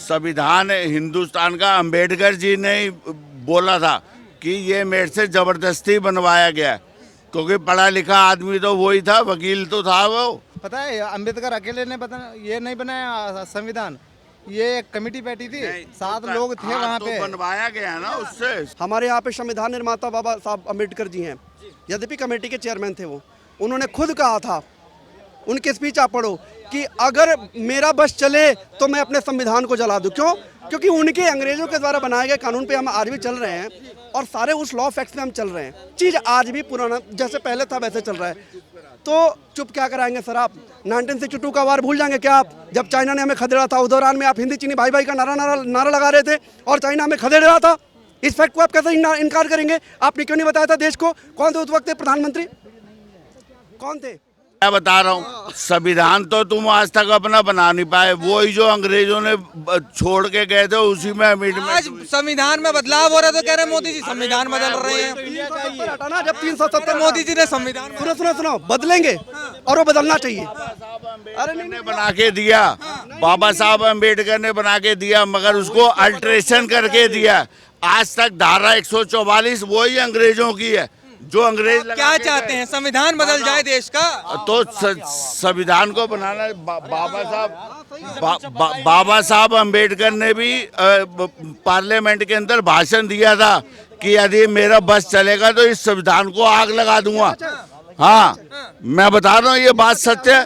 संविधान हिंदुस्तान का अंबेडकर जी ने ही बोला था कि ये मेरे से जबरदस्ती बनवाया गया है, क्योंकि पढ़ा लिखा आदमी तो वही था, वकील तो था वो। पता है अंबेडकर अकेले ने ये नहीं बनाया संविधान, ये एक कमेटी बैठी थी, 7 लोग थे वहाँ पे। तो बनवाया गया है ना उससे। हमारे यहाँ पे संविधान निर्माता बाबा साहब अम्बेडकर जी हैं, यद्यपि कमेटी के चेयरमैन थे वो। उन्होंने खुद कहा था, उनके स्पीच आप पढ़ो, कि अगर मेरा बस चले तो मैं अपने संविधान को जला दूं। क्यों? क्योंकि उनके अंग्रेजों के द्वारा बनाए गए कानून पे हम आज भी चल रहे हैं और सारे उस लॉ ऑफ एक्ट में हम चल रहे हैं। चीज़ आज भी पुराना जैसे पहले था वैसे चल रहा है। तो चुप क्या कराएंगे सर आप? 1962 का वार भूल जाएंगे क्या आप? जब चाइना ने हमें खदेड़ा था, उस दौरान में आप हिंदी चीनी भाई भाई का नारा लगा रहे थे और चाइना हमें खदेड़ रहा था। इस फैक्ट को आप कैसे इनकार करेंगे? आपने क्यों नहीं बताया था देश को? कौन थे उस वक्त प्रधानमंत्री, कौन थे? मैं बता रहा हूँ, संविधान तो तुम आज तक अपना बना नहीं पाए, वो ही जो अंग्रेजों ने छोड़ के गए थे उसी में अमेंडमेंट। आज संविधान में बदलाव हो रहा है तो कह रहे हैं मोदी जी संविधान बदल रहे हैं। 370 हटाना, जब 370 मोदी जी ने संविधान सुनो बदलेंगे और वो बदलना चाहिए। अरे नहीं बना के दिया, बाबा साहब अम्बेडकर ने बना के दिया, मगर उसको अल्ट्रेशन करके दिया। आज तक धारा 144 वही अंग्रेजों की है जो अंग्रेज क्या चाहते हैं? संविधान बदल जाए देश का। तो संविधान को बनाना बाबा साहब अम्बेडकर ने भी पार्लियामेंट के अंदर भाषण दिया था कि यदि मेरा बस चलेगा तो इस संविधान को आग लगा दूंगा। हाँ, मैं बता रहा हूँ ये बात सत्य है।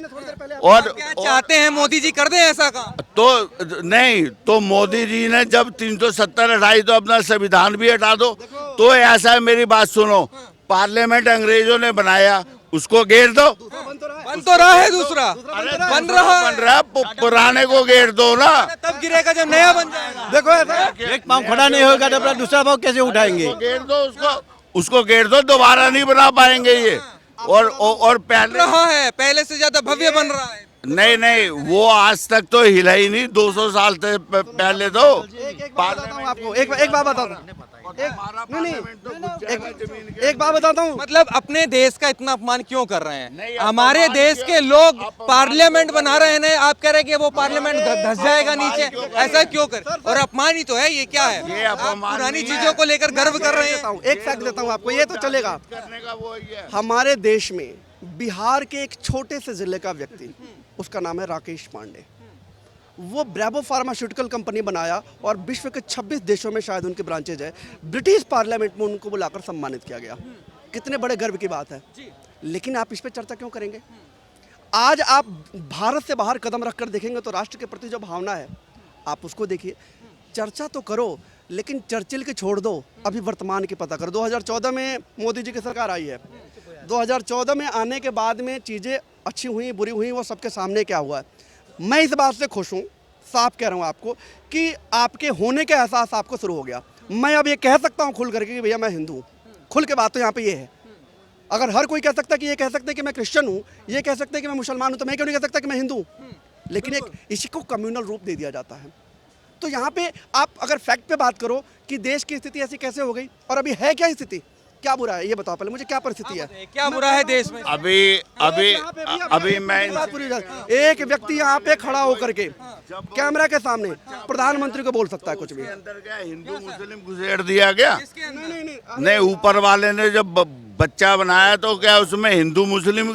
और क्या चाहते हैं मोदी जी कर दें ऐसा काम? तो नहीं, तो मोदी जी ने जब 370 हटाई तो अपना संविधान भी हटा दो। तो ऐसा है, मेरी बात सुनो, पार्लियामेंट अंग्रेजों ने बनाया, उसको घेर दो। बन तो रहा है, दूसरा बन रहा पुराने को घेर दो ना, तब गिरेगा जब नया बन जाएगा। देखो ऐसा एक पाँव खड़ा नहीं होगा तो अपना दूसरा पाँव कैसे उठाएंगे? घेर दो उसको घेर दो, दोबारा नहीं बना पाएंगे ये। और पहले से ज्यादा भव्य बन रहा है। नहीं, वो आज तक तो हिला ही नहीं, 200 साल से पहले तो। एक बात बताता हूँ, एक बात बताता हूँ। मतलब अपने देश का इतना अपमान क्यों कर रहे हैं? हमारे देश के लोग पार्लियामेंट बना रहे हैं, आप कह रहे हैं कि वो पार्लियामेंट धस जाएगा नीचे, ऐसा क्यों कर? और अपमान ही तो है, ये क्या है? ये अपमान पुरानी चीजों को लेकर गर्व कर रहे हैं। एक फैक्ट देता हूँ आपको, ये तो चलेगा। हमारे देश में बिहार के एक छोटे से जिले का व्यक्ति, उसका नाम है राकेश पांडे, वो ब्रेवो फार्मास्यूटिकल कंपनी बनाया और विश्व के 26 देशों में शायद उनके ब्रांचेज है। ब्रिटिश पार्लियामेंट में उनको बुलाकर सम्मानित किया गया। कितने बड़े गर्व की बात है। लेकिन आप इस पे चर्चा क्यों करेंगे? आज आप भारत से बाहर कदम रखकर देखेंगे तो राष्ट्र के प्रति जो भावना है आप उसको देखिए। चर्चा तो करो, लेकिन चर्चिल के छोड़ दो, अभी वर्तमान की पता करो। 2014 में मोदी जी की सरकार आई है। 2014 में आने के बाद में चीज़ें अच्छी हुई बुरी हुई, वो सबके सामने क्या हुआ है। मैं इस बात से खुश हूँ, साफ कह रहा हूँ आपको, कि आपके होने का एहसास आपको शुरू हो गया। मैं अब ये कह सकता हूँ खुल करके कि भैया मैं हिंदू हूँ। खुल के बात तो यहाँ पे ये है। अगर हर कोई कह सकता है कि ये कह सकते हैं कि मैं क्रिश्चियन हूँ, ये कह सकते हैं कि मैं मुसलमान हूँ, तो मैं क्यों नहीं कह सकता कि मैं हिंदू हूँ? लेकिन एक इसी को कम्युनल रूप दे दिया जाता है। तो यहाँ पे आप अगर फैक्ट पे बात करो कि देश की स्थिति ऐसी कैसे हो गई और अभी है क्या स्थिति, क्या बुरा है ये बताओ पहले मुझे, क्या परिस्थिति है, क्या बुरा है देश में? अभी मैं एक व्यक्ति यहाँ पे खड़ा होकर के कैमरा के सामने प्रधानमंत्री को बोल सकता है कुछ भी। अंदर क्या हिंदू मुस्लिम घुसेड़ दिया गया? नहीं, ऊपर वाले ने जब बच्चा बनाया तो क्या उसमें हिंदू मुस्लिम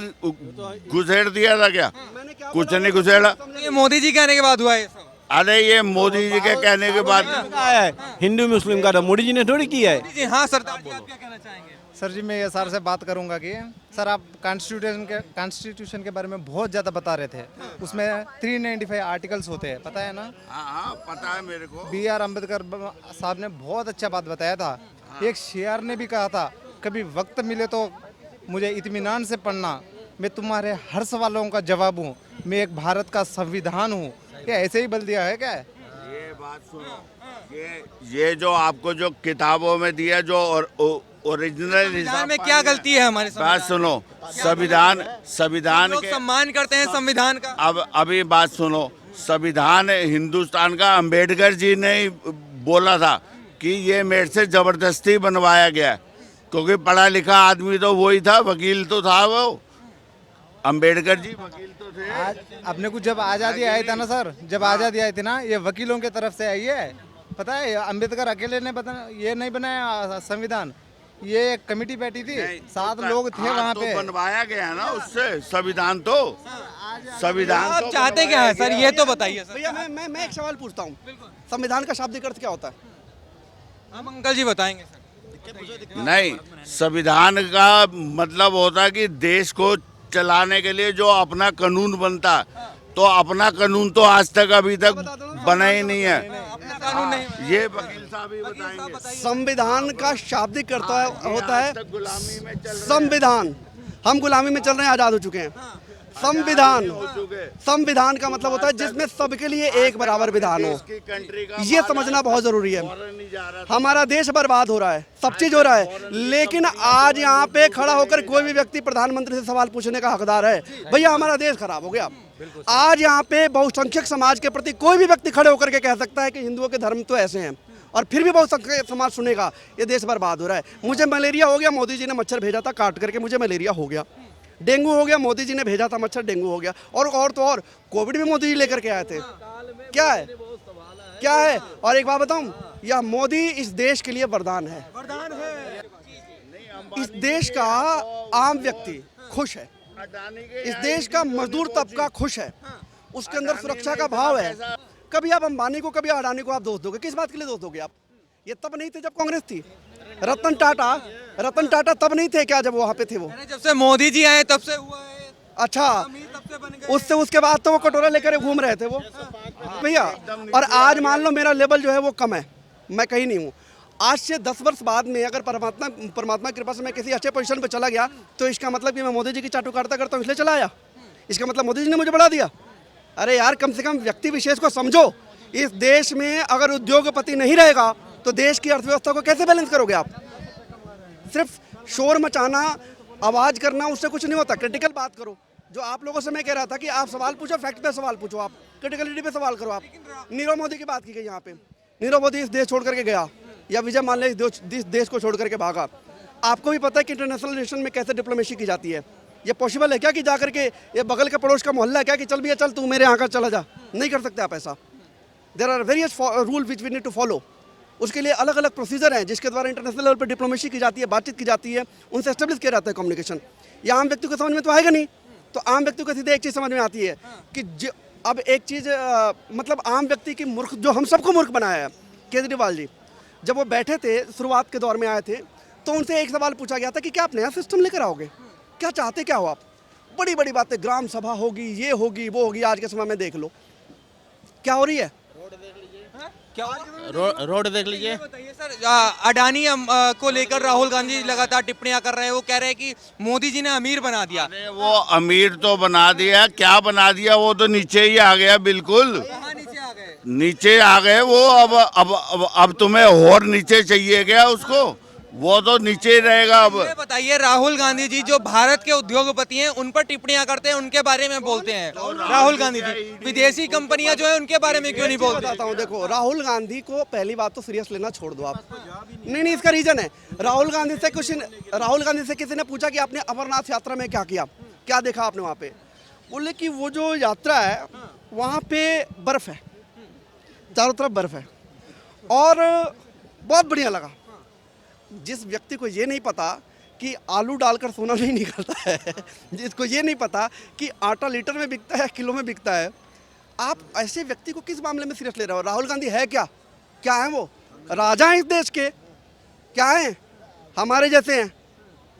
घुसेड़ दिया था क्या? कुछ नहीं घुसेड़ा। ये मोदी जी कहने के बाद हुआ है। अरे ये मोदी जी के कहने के बाद हिंदू मुस्लिम का तो मोदी जी ने थोड़ी किया है। जी हाँ सर, आप क्या कहना चाहेंगे? सर जी, मैं ये सर से बात करूंगा कि सर आप कॉन्स्टिट्यूशन के बारे में बहुत ज़्यादा बता रहे थे। उसमें 395 आर्टिकल्स होते हैं, पता है ना? हाँ, पता है मेरे को। BR अम्बेडकर साहब ने बहुत अच्छा बात बताया था। एक शेर ने भी कहा था, कभी वक्त मिले तो मुझे इत्मीनान से पढ़ना, मैं तुम्हारे हर सवालों का जवाब हूँ, मैं एक भारत का संविधान हूँ। क्या ऐसे ही बोल दिया है क्या? ये बात सुनो, ये जो आपको जो किताबों में दिया जो ओरिजिनल में क्या गलती है हमारे? बात सुनो, संविधान लोग के सम्मान करते हैं संविधान का। अब अभी बात सुनो, संविधान हिंदुस्तान का अंबेडकर जी ने ही बोला था कि ये मेरे से जबरदस्ती बनवाया गया है, क्योंकि पढ़ा लिखा आदमी तो वही था, वकील तो था वो। अंबेडकर जी वकील तो थे। आज अपने को जब आज़ादी आई था ना सर, जब आज़ादी आई थी ना, ये वकीलों की तरफ से आई है। पता है, अंबेडकर अकेले ने ये नहीं बनाया संविधान, ये एक कमेटी बैठी थी, 7 लोग थे वहाँ तो पे। बनवाया गया ना उससे संविधान, तो संविधान आप तो चाहते क्या है सर, ये तो बताइए सर। भैया मैं एक सवाल पूछता हूँ, संविधान का शाब्दिक अर्थ क्या होता है? हम अंकल जी बताएंगे सर। नहीं, संविधान का मतलब होता है कि देश को चलाने के लिए जो अपना कानून बनता है, तो अपना कानून तो आज तक अभी तक बना ही नहीं है। अपना कानून नहीं ये वकील साहब ही बताएंगे। संविधान का शाब्दिक अर्थ होता है आज तक गुलामी में चल रहे हैं, संविधान। हम गुलामी में चल रहे हैं, आजाद हो चुके हैं। संविधान, हो चुके। संविधान का मतलब होता है जिसमें सबके लिए एक बराबर विधान हो। इसकी कंट्री का ये समझना बहुत जरूरी है। फॉरेन नहीं जा रहा था। हमारा देश बर्बाद हो रहा है, सब चीज हो रहा है, लेकिन आज यहाँ पे खड़ा होकर कोई भी व्यक्ति प्रधानमंत्री से सवाल पूछने का हकदार है। भैया हमारा देश खराब हो गया। आज यहाँ पे बहुसंख्यक समाज के प्रति कोई भी व्यक्ति खड़े होकर के कह सकता है कि हिंदुओं के धर्म तो ऐसे हैं, और फिर भी बहुसंख्यक समाज सुनेगा ये देश बर्बाद हो रहा है। मुझे मलेरिया हो गया, मोदी जी ने मच्छर भेजा था काट करके, मुझे मलेरिया हो गया। डेंगू हो गया, मोदी जी ने भेजा था मच्छर, डेंगू हो गया। और तो और कोविड भी मोदी जी लेकर के आए थे। क्या है, क्या है? और एक बात बताऊं, यह मोदी इस देश के लिए वरदान है। इस देश का आम व्यक्ति खुश है, इस देश का मजदूर तबका खुश है, उसके अंदर सुरक्षा का भाव है। कभी आप अंबानी को, कभी अडानी को आप दोष दोगे, किस बात के लिए दोष दोगे आप? ये तब नहीं थे जब कांग्रेस थी। रतन टाटा तब नहीं थे क्या जब वहाँ पे थे वो? अरे जब से मोदी जी आए तब से हुआ है, अच्छा, अमीर तब से बन गए। उससे उसके बाद तो वो कटोरा लेकर घूम रहे थे वो भैया। और आज मान लो मेरा लेवल जो है वो कम है, मैं कहीं नहीं हूँ। आज से 10 वर्ष बाद में अगर परमात्मा की कृपा से मैं किसी अच्छे पोजीशन पे चला गया, तो इसका मतलब कि मैं मोदी जी की चाटुकारिता करता हूँ इसलिए चला आया? इसका मतलब मोदी जी ने मुझे बढ़ा दिया? अरे यार, कम से कम व्यक्ति विशेष को समझो। इस देश में अगर उद्योगपति नहीं रहेगा तो देश की अर्थव्यवस्था को कैसे बैलेंस करोगे आप? सिर्फ शोर मचाना, आवाज करना, उससे कुछ नहीं होता। क्रिटिकल बात करो। जो आप लोगों से मैं कह रहा था कि आप सवाल पूछो, फैक्ट पे सवाल पूछो, आप क्रिटिकलिटी पे सवाल करो। आप नीरव मोदी की बात की गई यहाँ पे। नीरव मोदी इस देश छोड़ करके गया, या विजय माल्या इस देश को छोड़ करके भागा। आपको भी पता है कि इंटरनेशनल रिलेशन में कैसे डिप्लोमेसी की जाती है। ये पॉसिबल है क्या कि जाकर के ये बगल का पड़ोस का मोहल्ला है क्या कि चल भैया चल तू मेरे यहाँ का चला जा? नहीं कर सकते आप ऐसा। There are various rule which we need to follow. उसके लिए अलग अलग प्रोसीजर हैं जिसके द्वारा इंटरनेशनल लेवल पर डिप्लोमेसी की जाती है, बातचीत की जाती है, उनसे एस्टेब्लिश किया जाता है कम्युनिकेशन। ये आम व्यक्ति को समझ में तो आएगा नहीं। तो आम व्यक्ति को सीधे एक चीज़ समझ में आती है कि अब एक चीज़ मतलब आम व्यक्ति की मूर्ख, जो हम सबको मूर्ख बनाया है केजरीवाल जी। जब वो बैठे थे, शुरुआत के दौर में आए थे, तो उनसे एक सवाल पूछा गया था कि क्या आप नया सिस्टम लेकर आओगे, क्या चाहते क्या हो आप? बड़ी बड़ी बातें, ग्राम सभा होगी, ये होगी, वो होगी। आज के समय में देख लो क्या हो रही है। रोड देख लीजिए। बताइए सर, अडानी को लेकर राहुल गांधी लगातार टिप्पणियां कर रहे हैं। वो कह रहे हैं कि मोदी जी ने अमीर बना दिया। अरे वो अमीर तो बना दिया, क्या बना दिया? वो तो नीचे ही आ गया, बिल्कुल कहाँ नीचे आ गए? नीचे आ गए वो। अब तुम्हें और नीचे चाहिए क्या उसको? वो तो नीचे ही रहेगा अब। ये बताइए, राहुल गांधी जी जो भारत के उद्योगपति हैं उन पर टिप्पणियां करते हैं, उनके बारे में बोलते हैं। राहुल गांधी जी विदेशी कंपनियां जो है उनके बारे में क्यों नहीं बोलते? बताता हूँ, देखो, राहुल गांधी को पहली बात तो सीरियस लेना छोड़ दो आप। नहीं, इसका रीजन है, राहुल गांधी से किसी ने पूछा कि आपने अमरनाथ यात्रा में क्या किया, क्या देखा आपने वहाँ पे? बोले कि वो जो यात्रा है वहाँ पे बर्फ है, चारों तरफ बर्फ है, और बहुत बढ़िया लगा। जिस व्यक्ति को ये नहीं पता कि आलू डालकर सोना नहीं निकलता है, जिसको ये नहीं पता कि आटा लीटर में बिकता है, किलो में बिकता है, आप ऐसे व्यक्ति को किस मामले में सीरियस ले रहे हो? राहुल गांधी है क्या? क्या है वो? राजा हैं इस देश के? क्या हैं? हमारे जैसे हैं?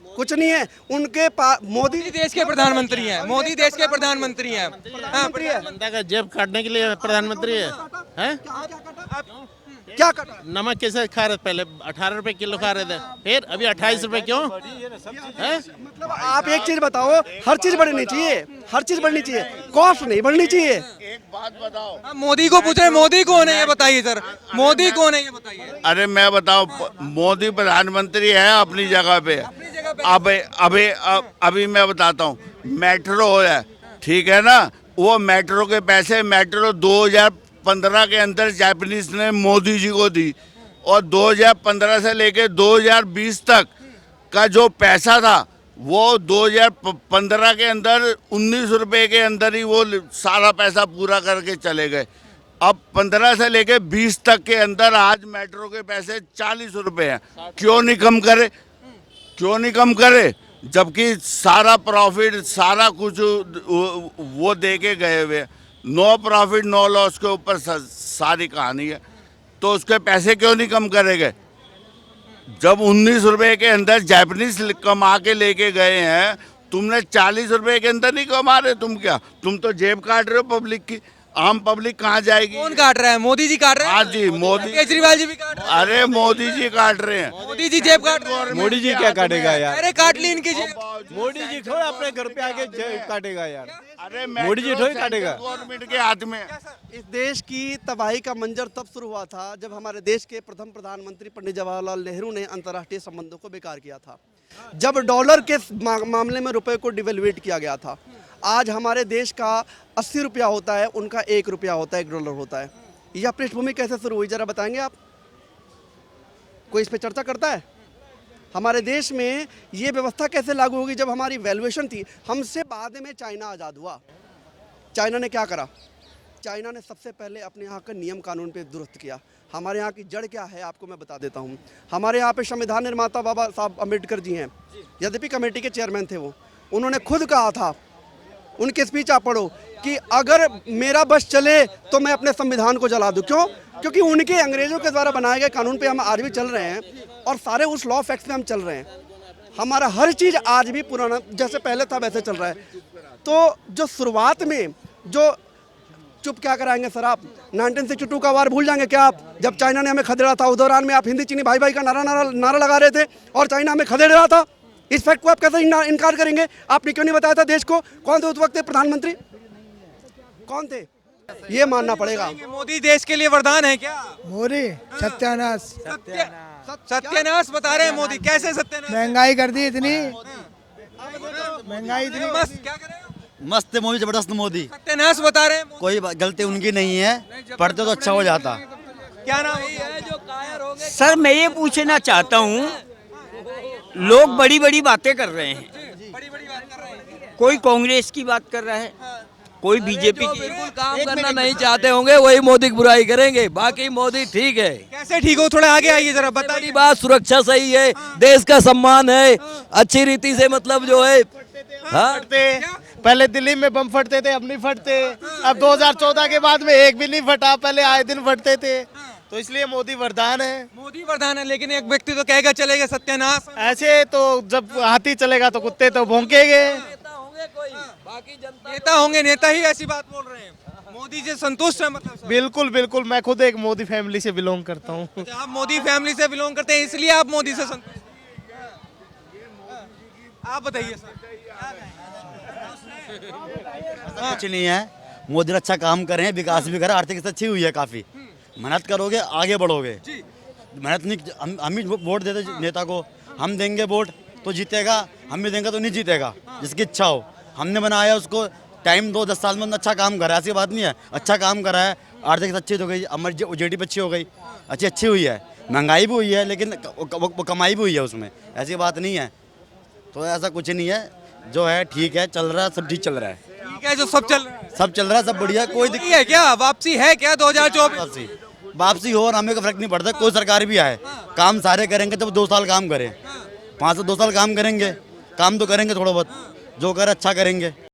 कुछ नहीं है उनके पास। मोदी देश के प्रधानमंत्री हैं, मोदी देश के प्रधानमंत्री हैं। जनता का जेब काटने के लिए प्रधानमंत्री है, हैं? क्या कटा? नमक कैसे खा रहे थे? पहले 18 रुपए किलो खा रहे थे, फिर अभी 28 रुपए क्यों? हैं? मतलब आप एक चीज बताओ, हर चीज बढ़नी चाहिए, हर चीज बढ़नी चाहिए, कॉस्ट नहीं बढ़नी चाहिए। एक बात बताओ, मोदी को पूछ रहे, मोदी कौन है ये बताइए सर, मोदी कौन है ये बताइए। अरे मैं बताऊं, मोदी प्रधानमंत्री है अपनी जगह पे। अभी मैं बताता हूँ, मेट्रो है, ठीक है ना? वो मेट्रो के पैसे, मेट्रो 2015 के अंदर जापानीज ने मोदी जी को दी, और 2015 से लेके 2020 तक का जो पैसा था वो 2015 के अंदर 19 रुपए के अंदर ही वो सारा पैसा पूरा करके चले गए। अब 15 से लेके 20 तक के अंदर आज मेट्रो के पैसे 40 रुपए हैं। क्यों नहीं कम करे, क्यों नहीं कम करे, जबकि सारा प्रॉफिट सारा कुछ वो दे के गए हुए। नो प्रॉफिट नो लॉस के ऊपर सारी कहानी है, तो उसके पैसे क्यों नहीं कम करेंगे। जब 19 रुपए के अंदर जापानीज कमा के लेके गए हैं, तुमने 40 रुपए के अंदर नहीं कमा रहे। तुम तो जेब काट रहे हो पब्लिक की। आम पब्लिक कहाँ जाएगी? कौन काट रहा है? मोदी जी काट रहे हैं? हाँ जी, मोदी, केजरीवाल जी भी काट रहे हैं। अरे मोदी जी काट रहे हैं। मोदी जी जेब काट रहे हैं। मोदी जी क्या काटेगा यार? अरे काट ली इनकी जेब। मोदी जी थोड़ा अपने घर पे आके काटेगा यार। अरे मोदी जी थोड़ी काटेगा। गवर्नमेंट के हाथ में। इस देश की तबाही का मंजर तब शुरू हुआ था जब हमारे देश के प्रथम प्रधानमंत्री पंडित जवाहरलाल नेहरू ने अंतर्राष्ट्रीय संबंधों को बेकार किया था, जब डॉलर के मामले में रुपए को डिवेल्युएट किया गया था। आज हमारे देश का 80 रुपया होता है, उनका 1 रुपया होता है, 1 डॉलर होता है। यह पृष्ठभूमि कैसे शुरू हुई, जरा बताएंगे आप? कोई इस पे चर्चा करता है? हमारे देश में ये व्यवस्था कैसे लागू होगी जब हमारी वैल्यूएशन थी? हमसे बाद में चाइना आज़ाद हुआ। चाइना ने क्या करा? चाइना ने सबसे पहले अपने यहाँ का नियम कानून पे दुरुस्त किया। हमारे यहाँ की जड़ क्या है आपको मैं बता देता हूँ। हमारे यहाँ पे संविधान निर्माता बाबा साहब अम्बेडकर जी हैं, यद्यपि कमेटी के चेयरमैन थे वो। उन्होंने खुद कहा था, उनके स्पीच आप पढ़ो, कि अगर मेरा बस चले तो मैं अपने संविधान को जला दूं। क्यों? क्योंकि उनके अंग्रेजों के द्वारा बनाए गए कानून पे हम आज भी चल रहे हैं और सारे उस लॉ ऑफ एक्ट्स में हम चल रहे हैं। हमारा हर चीज़ आज भी पुराना जैसे पहले था वैसे चल रहा है। तो जो शुरुआत में जो चुप क्या कराएंगे सर आप? 1962 का वार भूल जाएंगे क्या आप? जब चाइना ने हमें खदेड़ा था, उस दौरान में आप हिंदी चीनी भाई भाई का नारा लगा रहे थे और चाइना हमें खदेड़ रहा था। इस फैक्ट को आप कैसे इनकार करेंगे? आपने क्यों नहीं बताया था देश को? कौन थे उस वक्त प्रधानमंत्री? कौन थे? ये मानना पड़ेगा। मोदी देश के लिए वरदान है क्या? मोदी सत्यानाश, सत्यानाश बता रहे हैं मोदी। कैसे सत्यानाश? महंगाई कर दी इतनी, महंगाई इतनी। बस क्या करें? मस्त है मोदी, जबरदस्त मोदी। सत्यानाश बता रहे हैं मोदी। कोई गलती उनकी नहीं है, पढ़ते तो अच्छा हो जाता। क्या नाम है जो कायर हो गए? सर मैं ये पूछना चाहता हूँ, लोग बड़ी बड़ी बातें कर रहे हैं, बड़ी बड़ी बात कर रहे हैं। कोई कांग्रेस की बात कर रहा है, कोई बीजेपी की। बिल्कुल काम करना नहीं चाहते होंगे वही मोदी की बुराई करेंगे, बाकी मोदी ठीक है। कैसे ठीक हो? थोड़ा आगे आइए जरा, बड़ी बताइए। बात, सुरक्षा सही है, देश का सम्मान है, अच्छी रीति से मतलब जो है। हाँ, पहले दिल्ली में बम फटते थे, अब नहीं फटते। अब 2014 के बाद में एक भी नहीं फटा, पहले आए दिन फटते थे। तो इसलिए मोदी वरदान है। मोदी वरदान है, लेकिन एक व्यक्ति तो कहेगा चलेगा सत्यानाश। ऐसे तो जब हाथी चलेगा तो कुत्ते तो भौंकेंगे। नेता होंगे कोई, बाकी जनता नेता होंगे, नेता ही ऐसी बात बोल रहे हैं। मोदी से संतुष्ट है मतलब सब? बिल्कुल बिल्कुल, मैं खुद एक मोदी फैमिली से बिलोंग करता हूँ। अच्छा, आप मोदी फैमिली से बिलोंग करते हैं, इसलिए आप मोदी से संतुष्ट हैं। आप बताइए सर। कुछ नहीं है, मोदी अच्छा काम कर रहे हैं, विकास भी कर रहे हैं, आर्थिक स्थिति अच्छी हुई है काफी। मेहनत करोगे आगे बढ़ोगे। मेहनत नहीं, हम ही वोट देते नेता को, हम देंगे वोट तो जीतेगा, हम भी देंगे तो नहीं जीतेगा, जिसकी इच्छा हो। हमने बनाया उसको, टाइम दो, 10 साल में अच्छा काम करा है, ऐसी बात नहीं है। अच्छा काम करा है, आर्थिक अच्छी हो गई, हमारी जीडीपी अच्छी हो गई, अच्छी हुई है, महंगाई भी हुई है, लेकिन वो कमाई भी हुई है उसमें, ऐसी बात नहीं है। तो ऐसा कुछ नहीं है, जो है ठीक है, चल रहा है, सब ठीक चल रहा है। ठीक है, जो सब चल रहा है, सब चल रहा है, सब बढ़िया, कोई दिक्कत है क्या? वापसी है क्या 2024? वापसी हो और हमें कोई फर्क नहीं पड़ता, कोई सरकार भी आए, काम सारे करेंगे। जब 2 साल काम करें, 5 से 2 साल काम करेंगे, काम तो करेंगे थोड़ा बहुत, जो करे अच्छा करेंगे।